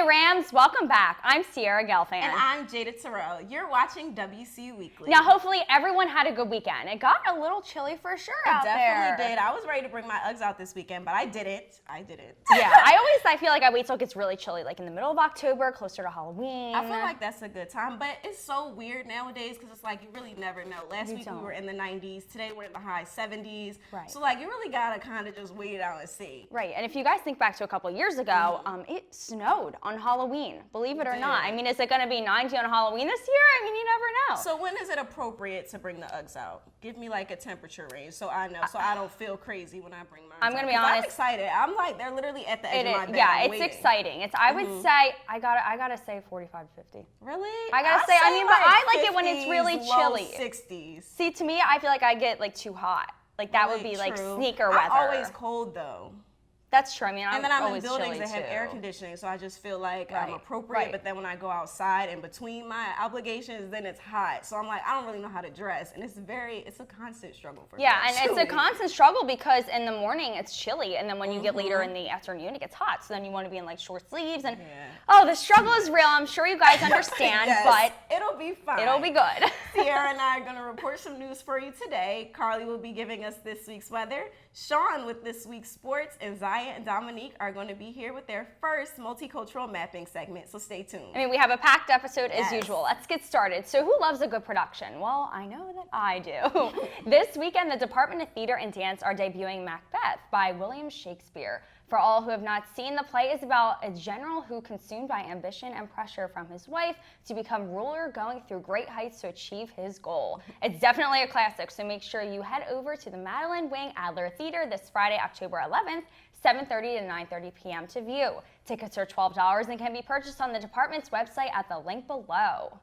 Rams, welcome back. I'm Sierra Gelfand. And I'm Jada Terrell. You're watching WCU Weekly. Now, hopefully everyone had a good weekend. It got a little chilly for sure out there. It definitely did. I was ready to bring my Uggs out this weekend, but I didn't. Yeah, I feel like I wait till it gets really chilly, like in the middle of October, closer to Halloween. I feel like that's a good time, but it's so weird nowadays because it's like you really never know. Last week we were in the 90s. Today we're in the high 70s. Right. So like you really got to kind of just wait it out and see. Right, and if you guys think back to a couple of years ago, it snowed on Halloween, believe it or not. I mean, is it going to be 90 on Halloween this year? I mean, you never know. So when is it appropriate to bring the Uggs out? Give me like a temperature range so I know, so I don't feel crazy when I bring mine. I'm going to be honest. I'm excited. I'm like, they're literally at the edge of my bed. Yeah, it's exciting. I would say, I gotta say 45 to 50. Really? I gotta say, I mean, but I like it when it's really chilly. 60s. See, to me, I feel like I get like too hot. Like that would be like sneaker weather. I'm always cold though. That's true. I mean, and then I'm in chilly buildings that have too. Air conditioning, so I just feel like I'm appropriate. But then when I go outside in between my obligations, then it's hot. So I'm like, I don't really know how to dress, and it's a constant struggle for me. Yeah, and it's a constant struggle because in the morning it's chilly, and then when you get later in the afternoon, it gets hot. So then you want to be in like short sleeves, and the struggle is real. I'm sure you guys understand, but it'll be fine. It'll be good. Sierra and I are going to report some news for you today. Carly will be giving us this week's weather. Sean with this week's sports, and Ziya and Dominique are going to be here with their first multicultural mapping segment, so stay tuned. I mean, we have a packed episode as usual. Let's get started. So who loves a good production? Well, I know that I do. This weekend, the Department of Theater and Dance are debuting Macbeth by William Shakespeare. For all who have not seen, the play is about a general who, consumed by ambition and pressure from his wife to become ruler, going through great heights to achieve his goal. It's definitely a classic, so make sure you head over to the Madeline Wing Adler Theater this Friday, October 11th, 7:30 to 9:30 p.m. to view. Tickets are $12 and can be purchased on the department's website at the link below.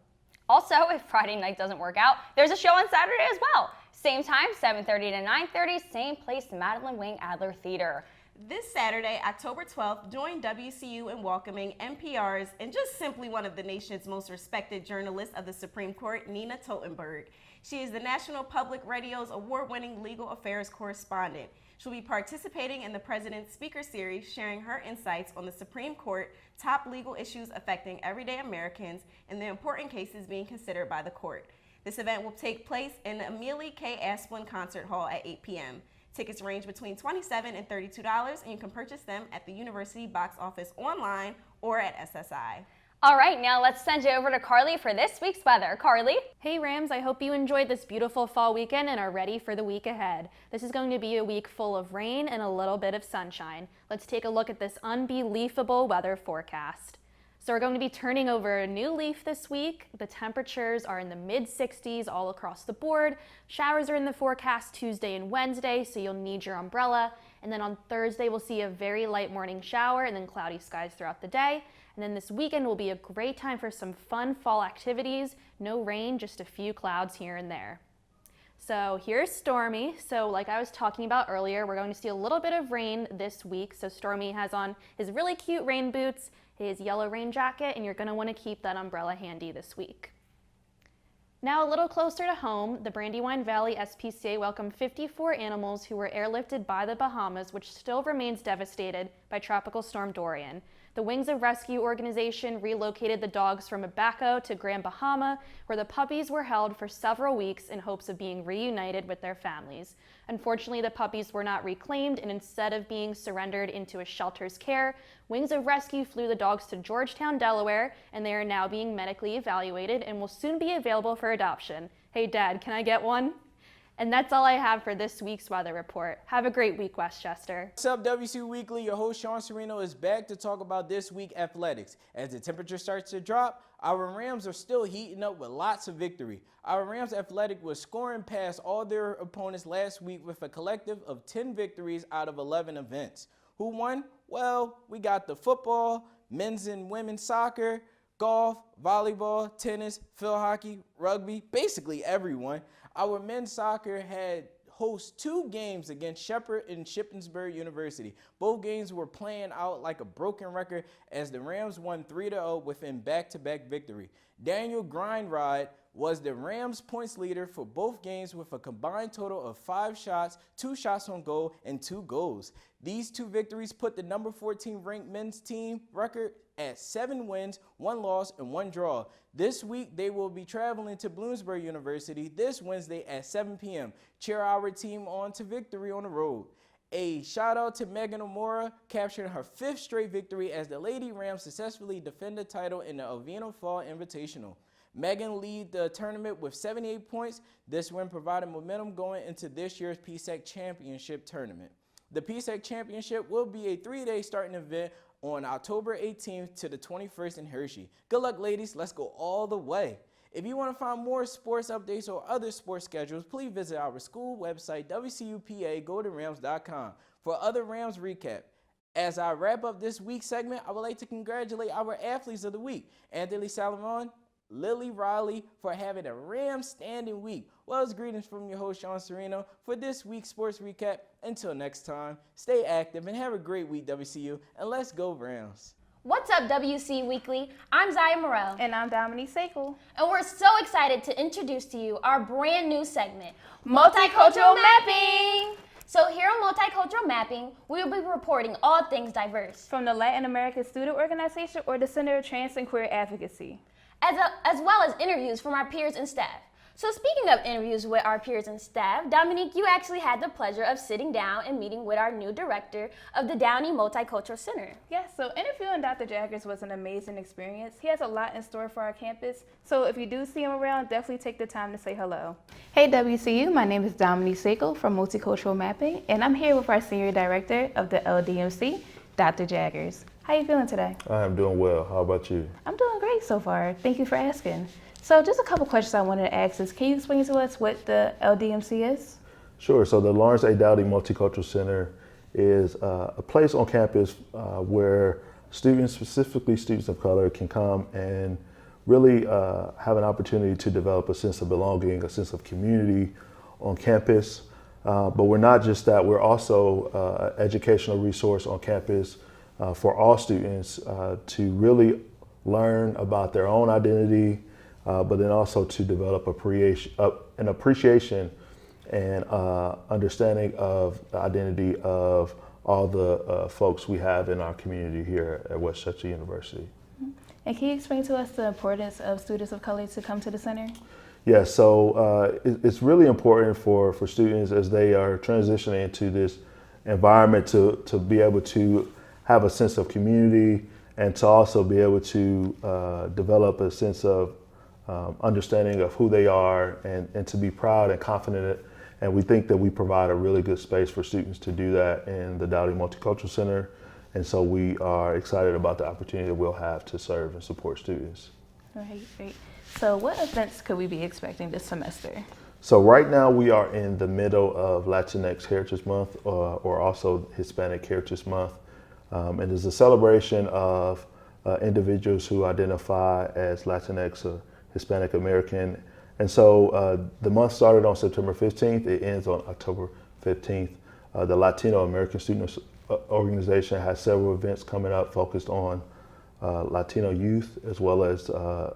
Also, if Friday night doesn't work out, there's a show on Saturday as well. Same time, 7:30 to 9:30, same place, Madeline Wing Adler Theater. This Saturday, October 12th, join WCU in welcoming NPR's and just simply one of the nation's most respected journalists of the Supreme Court, Nina Totenberg. She is the National Public Radio's award-winning legal affairs correspondent. She'll be participating in the President's Speaker Series, sharing her insights on the Supreme Court, top legal issues affecting everyday Americans, and the important cases being considered by the court. This event will take place in the Amelie K. Asplin Concert Hall at 8 p.m. Tickets range between $27 and $32, and you can purchase them at the University box office online or at SSI. All right, now let's send it over to Carly for this week's weather. Carly? Hey Rams, I hope you enjoyed this beautiful fall weekend and are ready for the week ahead. This is going to be a week full of rain and a little bit of sunshine. Let's take a look at this unbelievable weather forecast. So we're going to be turning over a new leaf this week. The temperatures are in the mid-60s all across the board. Showers are in the forecast Tuesday and Wednesday, so you'll need your umbrella. And then on Thursday, we'll see a very light morning shower and then cloudy skies throughout the day. And then this weekend will be a great time for some fun fall activities. No rain, just a few clouds here and there. So here's Stormy. So like I was talking about earlier, we're going to see a little bit of rain this week. So Stormy has on his really cute rain boots, his yellow rain jacket, and you're going to want to keep that umbrella handy this week. Now a little closer to home, the Brandywine Valley SPCA welcomed 54 animals who were airlifted by the Bahamas, which still remains devastated by Tropical Storm Dorian. The Wings of Rescue organization relocated the dogs from Abaco to Grand Bahama, where the puppies were held for several weeks in hopes of being reunited with their families. Unfortunately, the puppies were not reclaimed, and instead of being surrendered into a shelter's care, Wings of Rescue flew the dogs to Georgetown, Delaware, and they are now being medically evaluated and will soon be available for adoption. Hey Dad, can I get one? And that's all I have for this week's weather report. Have a great week, Westchester. What's up, WCU Weekly? Your host, Sean Sereno, is back to talk about this week athletics. As the temperature starts to drop, our Rams are still heating up with lots of victory. Our Rams athletic was scoring past all their opponents last week with a collective of 10 victories out of 11 events. Who won? Well, we got the football, men's and women's soccer, golf, volleyball, tennis, field hockey, rugby, basically everyone. Our men's soccer had host 2 games against Shepherd and Shippensburg University. Both games were playing out like a broken record as the Rams won 3-0 within back-to-back victory. Daniel Grindrod was the Rams points leader for both games with a combined total of 5 shots, 2 shots on goal, and 2 goals. These 2 victories put the number 14 ranked men's team record at 7 wins, 1 loss, and 1 draw. This week, they will be traveling to Bloomsburg University this Wednesday at 7 p.m. Cheer our team on to victory on the road. A shout out to Megan O'Mora, capturing her 5th straight victory as the Lady Rams successfully defend the title in the Oviedo Fall Invitational. Megan lead the tournament with 78 points. This win provided momentum going into this year's PSAC Championship tournament. The PSAC Championship will be a 3-day starting event on October 18th to the 21st in Hershey. Good luck, ladies. Let's go all the way. If you want to find more sports updates or other sports schedules, please visit our school website, WCUPA-GoldenRams.com, for other Rams recap. As I wrap up this week's segment, I would like to congratulate our athletes of the week, Anthony Salomon, Lily Riley, for having a Ram-standing week. Well, it's greetings from your host, Sean Sereno, for this week's sports recap. Until next time, stay active and have a great week, WCU, and let's go Rams. What's up, WCU Weekly? I'm Ziya, Murrell. And I'm Dominique, And we're so excited to introduce to you our brand new segment, Multicultural Mapping. So here on Multicultural Mapping, we will be reporting all things diverse, From the Latin American Student Organization or the Center of Trans and Queer Advocacy. as well as interviews from our peers and staff. So speaking of interviews with our peers and staff, Dominique, you actually had the pleasure of sitting down and meeting with our new director of the Downey Multicultural Center. Yes, so interviewing Dr. Jaggers was an amazing experience. He has a lot in store for our campus, so if you do see him around, definitely take the time to say hello. Hey WCU, my name is Dominique Sakil from Multicultural Mapping, and I'm here with our Senior Director of the LDMC, Dr. Jaggers. How you feeling today? I am doing well. How about you? I'm doing great so far. Thank you for asking. So just a couple questions I wanted to ask is, can you explain to us what the LDMC is? Sure. So the Lawrence A. Dowdy Multicultural Center is a place on campus where students, specifically students of color, can come and really have an opportunity to develop a sense of belonging, a sense of community on campus. But we're not just that, we're also an educational resource on campus for all students to really learn about their own identity, but then also to develop an appreciation and understanding of the identity of all the folks we have in our community here at West Chester University. And can you explain to us the importance of students of color to come to the center? Yeah, so it's really important for students as they are transitioning into this environment to be able to have a sense of community and to also be able to develop a sense of understanding of who they are and to be proud and confident. And we think that we provide a really good space for students to do that in the Dowdy Multicultural Center. And so we are excited about the opportunity that we'll have to serve and support students. All right, great. So what events could we be expecting this semester? So right now we are in the middle of Latinx Heritage Month or also Hispanic Heritage Month. And it's a celebration of individuals who identify as Latinx or Hispanic American. And so the month started on September 15th. It ends on October 15th. The Latino American Students Organization has several events coming up focused on Latino youth, as well as the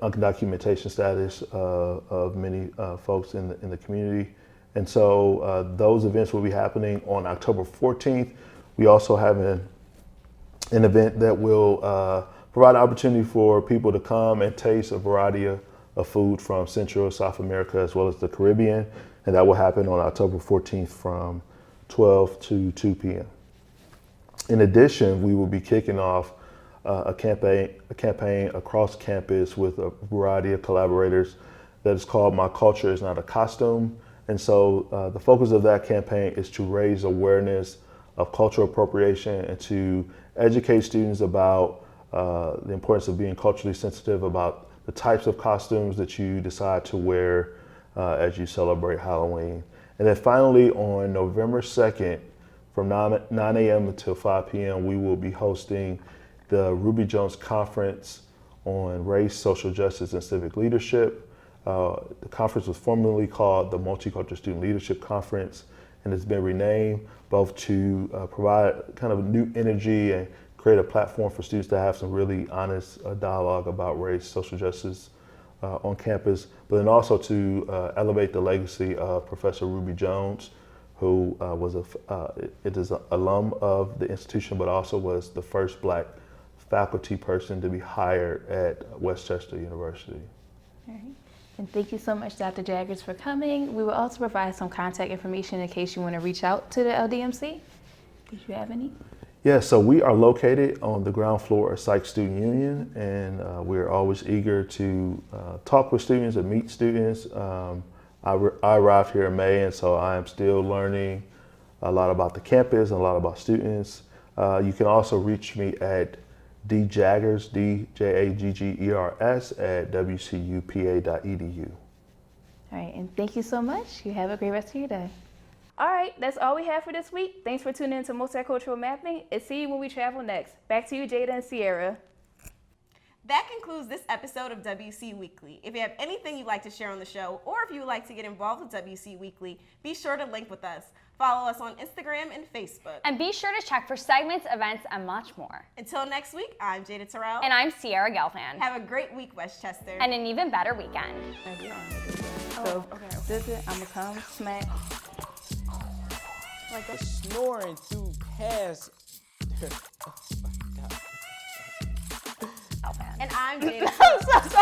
undocumentation status of many folks in the community. And so those events will be happening on October 14th. We also have an event that will provide an opportunity for people to come and taste a variety of food from Central, South America, as well as the Caribbean. And that will happen on October 14th from 12 to 2 p.m. In addition, we will be kicking off a campaign across campus with a variety of collaborators that is called My Culture Is Not a Costume. And so the focus of that campaign is to raise awareness of cultural appropriation and to educate students about the importance of being culturally sensitive about the types of costumes that you decide to wear as you celebrate Halloween. And then finally, on November 2nd, from 9 a.m. until 5 p.m., we will be hosting the Ruby Jones Conference on Race, Social Justice, and Civic Leadership. The conference was formerly called the Multicultural Student Leadership Conference, and it's been renamed both to provide kind of new energy and create a platform for students to have some really honest dialogue about race, social justice, on campus, but then also to elevate the legacy of Professor Ruby Jones, who is an alum of the institution, but also was the first Black faculty person to be hired at Westchester University. All right. And thank you so much, Dr. Jaggers, for coming. We will also provide some contact information in case you want to reach out to the LDMC. Did you have any? Yeah, so we are located on the ground floor of Psych Student Union, and we're always eager to talk with students and meet students. I arrived here in May, and so I am still learning a lot about the campus and a lot about students. You can also reach me at djaggers, DJAGGERS, at WCUPA.edu. All right, and thank you so much. You have a great rest of your day. All right, that's all we have for this week. Thanks for tuning in to Multicultural Mapping, and see you when we travel next. Back to you, Jada and Sierra. That concludes this episode of WCU Weekly. If you have anything you'd like to share on the show, or if you would like to get involved with WCU Weekly, be sure to link with us. Follow us on Instagram and Facebook. And be sure to check for segments, events, and much more. Until next week, I'm Jada Terrell. And I'm Sierra Gelfand. Have a great week, Westchester. And an even better weekend. So, this is, I'm gonna come smack. Like a snoring through past. And I'm Jada. I'm so sorry.